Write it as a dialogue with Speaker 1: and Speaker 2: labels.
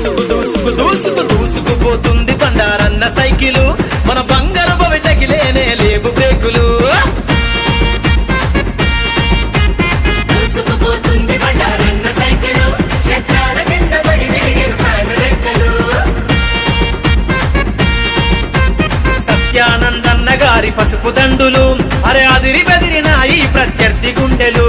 Speaker 1: దూసుకు దూసుకు దూసుకు దూసుకుపోతుంది బండారన్న సైకిలు మన బంగారు భవితకిలేనే లేవు బ్రేకులు
Speaker 2: దూసుకుపోతుంది బండారన్న సైకిలు చక్రాల కింద పడి విరిగిన ఫ్యాన్ రెక్కలు
Speaker 1: సత్యానందన్న గారి పసుపు దండులు అరే అదిరి బెదిరిన ఈ ప్రత్యర్థి గుండెలు